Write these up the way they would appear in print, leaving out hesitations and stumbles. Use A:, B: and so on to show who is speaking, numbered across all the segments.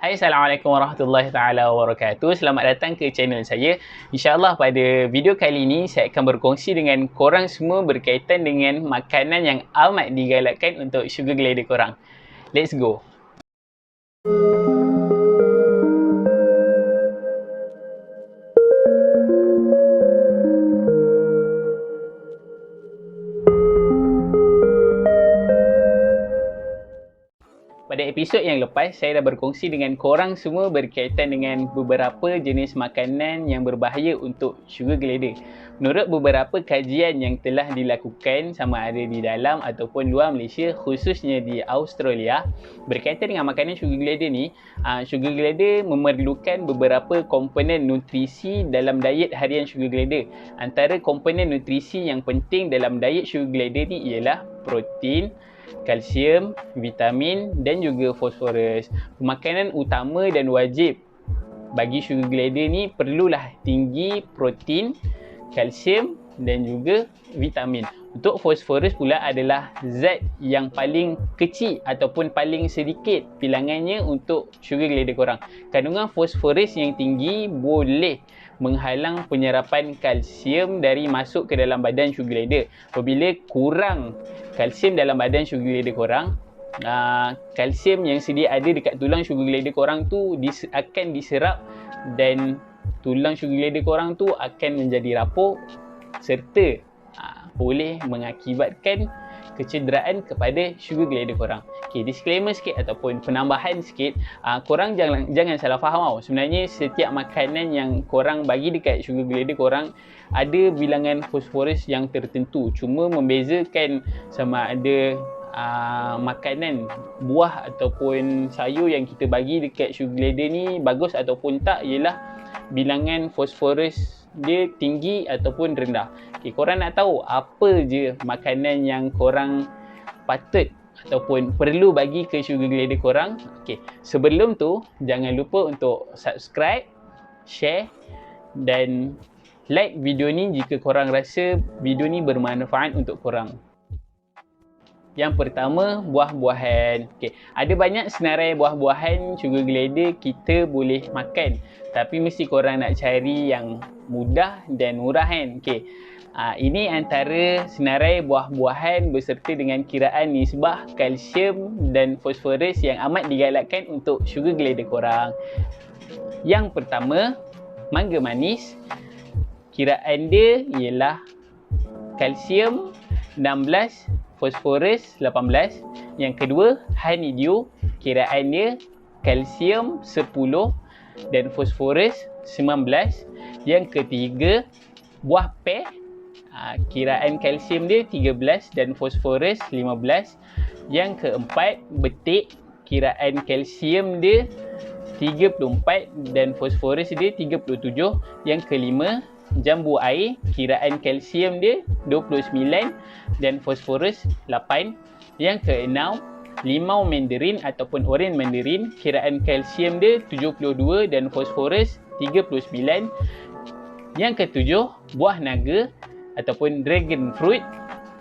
A: Hai, Assalamualaikum warahmatullahi taala wabarakatuh. Selamat datang ke channel saya. InsyaAllah pada video kali ini saya akan berkongsi dengan korang semua berkaitan dengan makanan yang amat digalakkan untuk sugar glider korang. Let's go. Pada episod yang lepas, saya dah berkongsi dengan korang semua berkaitan dengan beberapa jenis makanan yang berbahaya untuk sugar glider. Menurut beberapa kajian yang telah dilakukan sama ada di dalam ataupun luar Malaysia, khususnya di Australia, berkaitan dengan makanan sugar glider ni, sugar glider memerlukan beberapa komponen nutrisi dalam diet harian sugar glider. Antara komponen nutrisi yang penting dalam diet sugar glider ni ialah protein, kalsium, vitamin dan juga fosforus. Makanan utama dan wajib bagi sugar glider ni perlulah tinggi protein, kalsium dan juga vitamin. Untuk fosforus pula adalah zat yang paling kecil ataupun paling sedikit bilangannya untuk sugar glider korang. Kandungan fosforus yang tinggi boleh menghalang penyerapan kalsium dari masuk ke dalam badan sugar glider. Apabila kurang kalsium dalam badan sugar glider korang, kalsium yang sedia ada dekat tulang sugar glider korang tu akan diserap dan tulang sugar glider korang tu akan menjadi rapuh serta boleh mengakibatkan kecederaan kepada sugar glider korang. Okay, disclaimer sikit ataupun penambahan sikit, korang jangan salah faham tau. Sebenarnya setiap makanan yang korang bagi dekat sugar glider korang ada bilangan fosforus yang tertentu. Cuma membezakan sama ada makanan, buah ataupun sayur yang kita bagi dekat sugar glider ni bagus ataupun tak ialah bilangan fosforus dia tinggi ataupun rendah. Okay, korang nak tahu apa je makanan yang korang patut ataupun perlu bagi ke sugar glider korang? Okay, sebelum tu jangan lupa untuk subscribe, share dan like video ni jika korang rasa video ni bermanfaat untuk korang. Yang pertama, buah-buahan. Okay, ada banyak senarai buah-buahan sugar glider kita boleh makan. Tapi mesti korang nak cari yang mudah dan murah kan. Okay, ini antara senarai buah-buahan beserta dengan kiraan nisbah kalsium dan fosforus yang amat digalakkan untuk sugar glider korang. Yang pertama, mangga manis. Kiraan dia ialah kalsium 16, fosforus 18. Yang kedua, honeydew. Kiraan dia kalsium 10 dan fosforus 19. Yang ketiga, buah pear. Kiraan kalsium dia 13 dan fosforus 15. Yang keempat, betik. Kiraan kalsium dia 34 dan fosforus dia 37. Yang kelima, jambu air. Kiraan kalsium dia 29 dan fosforus 8. Yang keenam, limau mandarin ataupun oren mandarin. Kiraan kalsium dia 72 dan fosforus 39. Yang ketujuh, buah naga ataupun dragon fruit.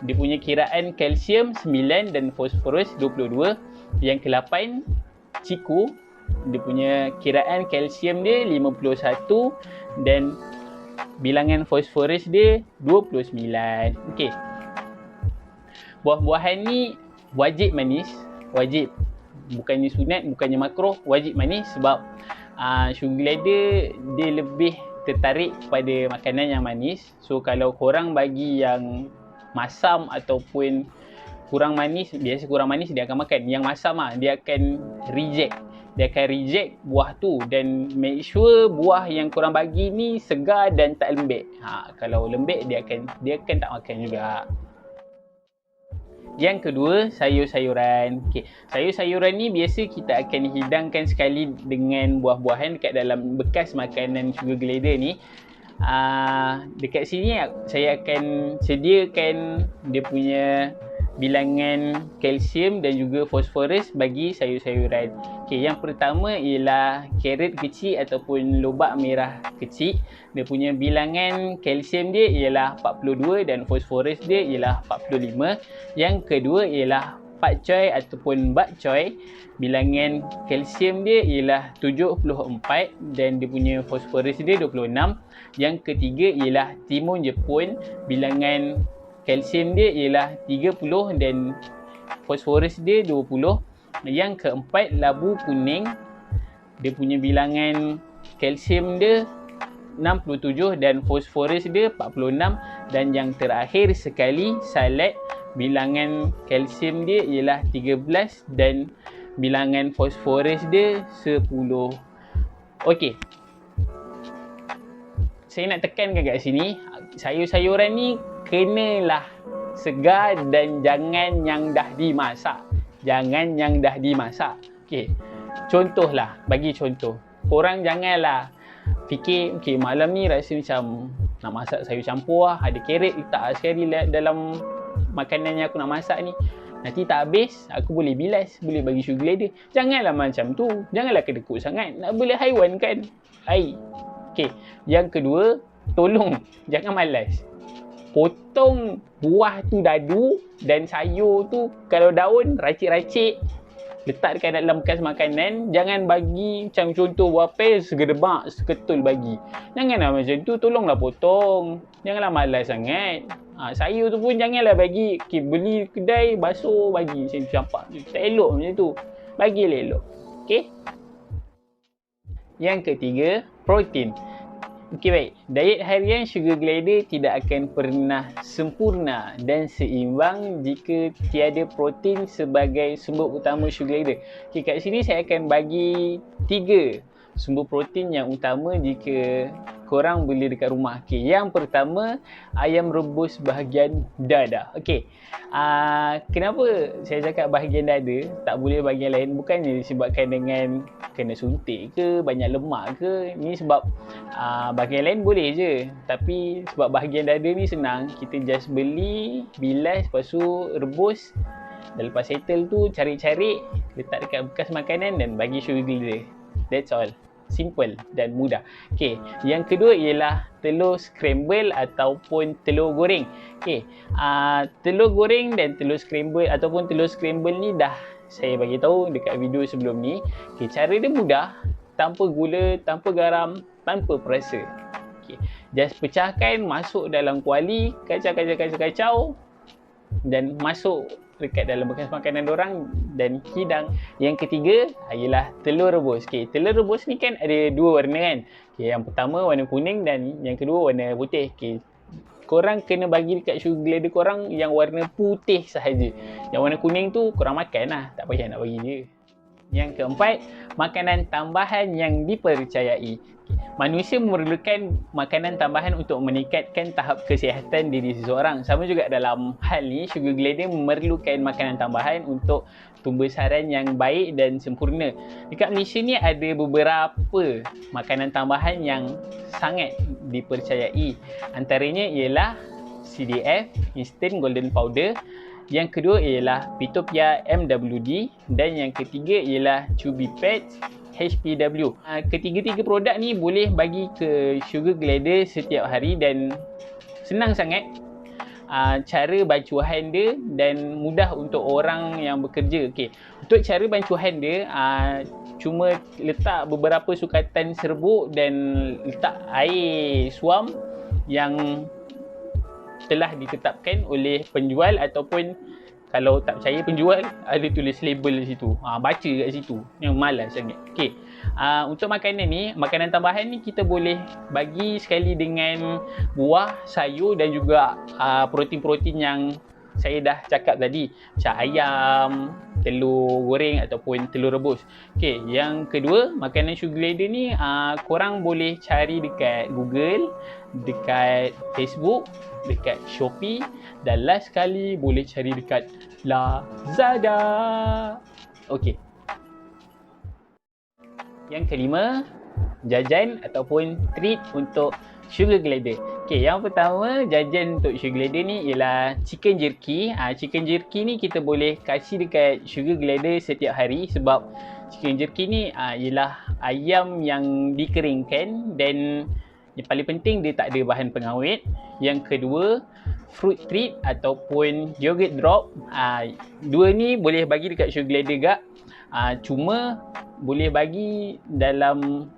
A: Dia punya kiraan kalsium 9 dan fosforus 22. Yang ke-8, ciku. Dia punya kiraan kalsium dia 51 dan bilangan fosforus dia 29. Okey. Buah-buahan ni wajib manis, wajib. Bukannya sunat, bukannya makruh, wajib manis sebab sugar glider dia lebih tertarik pada makanan yang manis. So kalau korang bagi yang masam ataupun kurang manis, biasa kurang manis dia akan makan. Yang masam dia akan reject. Dia akan reject buah tu dan make sure buah yang korang bagi ni segar dan tak lembek. Kalau lembek dia akan tak makan juga. Yang kedua, sayur-sayuran. Okay, sayur-sayuran ni biasa kita akan hidangkan sekali dengan buah-buahan dekat dalam bekas makanan sugar glider ni. Dekat sini saya akan sediakan dia punya bilangan kalsium dan juga fosforus bagi sayur-sayuran. Okay, yang pertama ialah carrot kecil ataupun lobak merah kecil. Dia punya bilangan kalsium dia ialah 42 dan fosforus dia ialah 45. Yang kedua ialah pak choy ataupun bak choy, bilangan kalsium dia ialah 74 dan dia punya fosforus dia 26. Yang ketiga ialah timun Jepun, bilangan kalsium dia ialah 30 dan fosforus dia 20. Yang keempat labu kuning, dia punya bilangan kalsium dia 67 dan fosforus dia 46. Dan yang terakhir sekali salad, bilangan kalsium dia ialah 13 dan bilangan fosforus dia 10. Okey. Saya nak tekankan kat sini, sayur-sayuran ni kenalah segar dan jangan yang dah dimasak. Jangan yang dah dimasak. Okey. Contohlah, bagi contoh. Korang janganlah fikir, okey malam ni rasa macam nak masak sayur campur lah, ada carrot letak sekali dalam makanan yang aku nak masak ni, nanti tak habis, aku boleh bilas, boleh bagi sugar glider. Janganlah macam tu, janganlah kedekut sangat, nak bela haiwan kan air. Okey, yang kedua, tolong jangan malas, potong buah tu dadu dan sayur tu kalau daun racik-racik, letak dekat dalam bekas makanan. Jangan bagi macam contoh buah pil segedebak seketul bagi. Janganlah macam tu, tolonglah potong. Janganlah malas sangat. Sayur tu pun janganlah bagi, okay, beli kedai basuh bagi macam tu, campak. Tak elok macam tu. Bagilah elok. Okey. Yang ketiga, protein. Okey baik, diet harian sugar glider tidak akan pernah sempurna dan seimbang jika tiada protein sebagai sumber utama sugar glider. Okey, kat sini saya akan bagi 3 sumber protein yang utama jika korang beli dekat rumah. Okey, yang pertama, ayam rebus bahagian dada. Okey, kenapa saya cakap bahagian dada, tak boleh bahagian lain? Bukannya disebabkan dengan kena suntik ke, banyak lemak ke. Ni sebab bahagian lain boleh je, tapi sebab bahagian dada ni senang, kita just beli, bilas, lepas tu rebus, dan lepas settle tu cari-cari, letak dekat bekas makanan dan bagi sugar glider. That's all. Simple dan mudah. Okey, yang kedua ialah telur scramble ataupun telur goreng. Okey, telur goreng dan telur scramble ataupun telur scramble ni dah saya bagi tahu dekat video sebelum ni. Okey, cara dia mudah, tanpa gula, tanpa garam, tanpa perasa. Okey, just pecahkan, masuk dalam kuali, kacau dan masuk dekat dalam bekas makanan dorang dan hidang. Yang ketiga ialah telur rebus. Okey, telur rebus ni kan ada 2 warna kan. Okey, yang pertama warna kuning dan yang kedua warna putih. Okey, korang kena bagi dekat sugar glider korang yang warna putih sahaja. Yang warna kuning tu korang makan lah, tak payah nak bagi je. Yang keempat, makanan tambahan yang dipercayai. Manusia memerlukan makanan tambahan untuk meningkatkan tahap kesihatan diri seseorang. Sama juga dalam hal ni, sugar glider memerlukan makanan tambahan untuk pembesaran yang baik dan sempurna. Dekat Malaysia ni ada beberapa makanan tambahan yang sangat dipercayai. Antaranya ialah CDF, Instant Golden Powder. Yang kedua ialah Pitopia MWD dan yang ketiga ialah Chubby Pets HPW. Ketiga-tiga produk ni boleh bagi ke sugar glider setiap hari dan senang sangat cara bancuhan dia dan mudah untuk orang yang bekerja. Okey, untuk cara bancuhan dia, cuma letak beberapa sukatan serbuk dan letak air suam yang telah ditetapkan oleh penjual, ataupun kalau tak percaya penjual, ada tulis label di situ. Baca kat situ. Yang malas sangat. Okey. Untuk makanan ni, makanan tambahan ni kita boleh bagi sekali dengan buah, sayur dan juga protein-protein yang saya dah cakap tadi, macam ayam, telur goreng ataupun telur rebus. Okey, yang kedua, makanan sugar glider ni korang boleh cari dekat Google, dekat Facebook, dekat Shopee dan last sekali boleh cari dekat Lazada. Okey. Yang kelima, jajan ataupun treat untuk sugar glider. Okey, yang pertama jajan untuk sugar glider ni ialah chicken jerky. Chicken jerky ni kita boleh kasih dekat sugar glider setiap hari sebab chicken jerky ni ialah ayam yang dikeringkan dan yang paling penting dia tak ada bahan pengawet. Yang kedua, fruit treat ataupun yogurt drop. Dua ni boleh bagi dekat sugar glider gak. Cuma boleh bagi dalam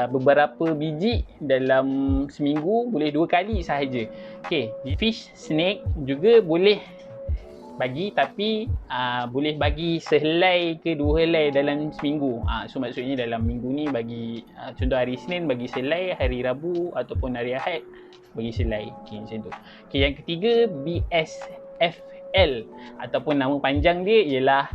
A: beberapa biji dalam seminggu, boleh 2 kali sahaja. Okey, fish snake juga boleh bagi, tapi boleh bagi sehelai ke 2 helai dalam seminggu. So maksudnya dalam minggu ni bagi contoh hari Isnin bagi sehelai, hari Rabu ataupun hari Ahad bagi sehelai. Okey, macam tu. Okey, yang ketiga BSFL ataupun nama panjang dia ialah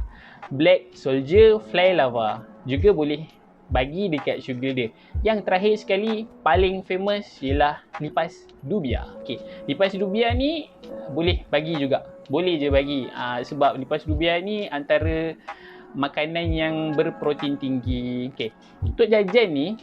A: Black Soldier Fly Lava. Juga boleh bagi dekat sugar glider. Yang terakhir sekali paling famous ialah lipas dubia. Okey, lipas dubia ni boleh bagi juga. Boleh je bagi. Sebab lipas dubia ni antara makanan yang berprotein tinggi. Okey, untuk jajan ni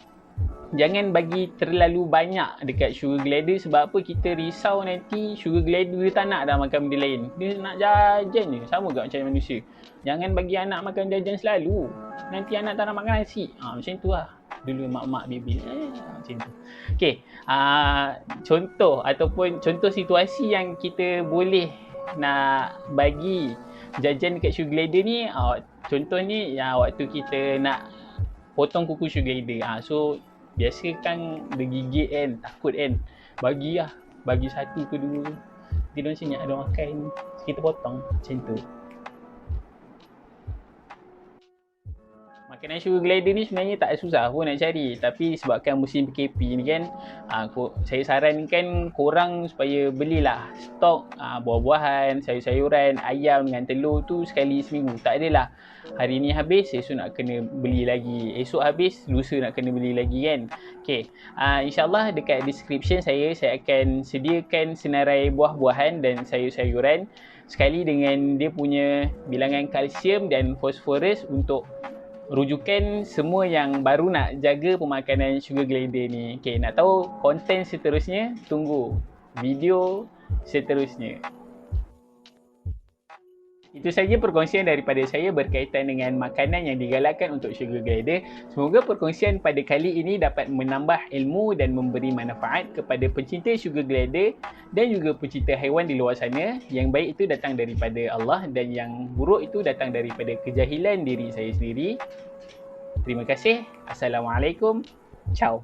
A: jangan bagi terlalu banyak dekat sugar glider. Sebab apa? Kita risau nanti sugar glider dia tak nak dah makan benda lain. Dia nak jajan je. Sama juga macam manusia. Jangan bagi anak makan jajan selalu. Nanti anak tak nak makan nasi. Macam tu lah. Dulu mak-mak baby. Macam tu. Okey. Contoh ataupun contoh situasi yang kita boleh nak bagi jajan dekat sugar glider ni. Contohnya waktu kita nak potong kuku sugar glider. So biasa kan dia gigit kan, takut kan. Bagi lah. Bagi 1 ke 2. Nanti diorang senyap ada makan. Kita potong. Macam tu. Makanan sugar glider ni sebenarnya tak susah pun nak cari. Tapi sebabkan musim PKP ni kan, saya sarankan korang supaya belilah stok buah-buahan, sayur-sayuran, ayam dengan telur tu sekali seminggu. Tak adalah hari ni habis, esok nak kena beli lagi. Esok habis, lusa nak kena beli lagi kan. Okay, InsyaAllah dekat description saya akan sediakan senarai buah-buahan dan sayur-sayuran sekali dengan dia punya bilangan kalsium dan fosforus untuk rujukan semua yang baru nak jaga pemakanan sugar glider ni. Okay, nak tahu konten seterusnya? Tunggu video seterusnya. Itu saja perkongsian daripada saya berkaitan dengan makanan yang digalakkan untuk sugar glider. Semoga perkongsian pada kali ini dapat menambah ilmu dan memberi manfaat kepada pencinta sugar glider dan juga pencinta haiwan di luar sana. Yang baik itu datang daripada Allah dan yang buruk itu datang daripada kejahilan diri saya sendiri. Terima kasih. Assalamualaikum. Ciao.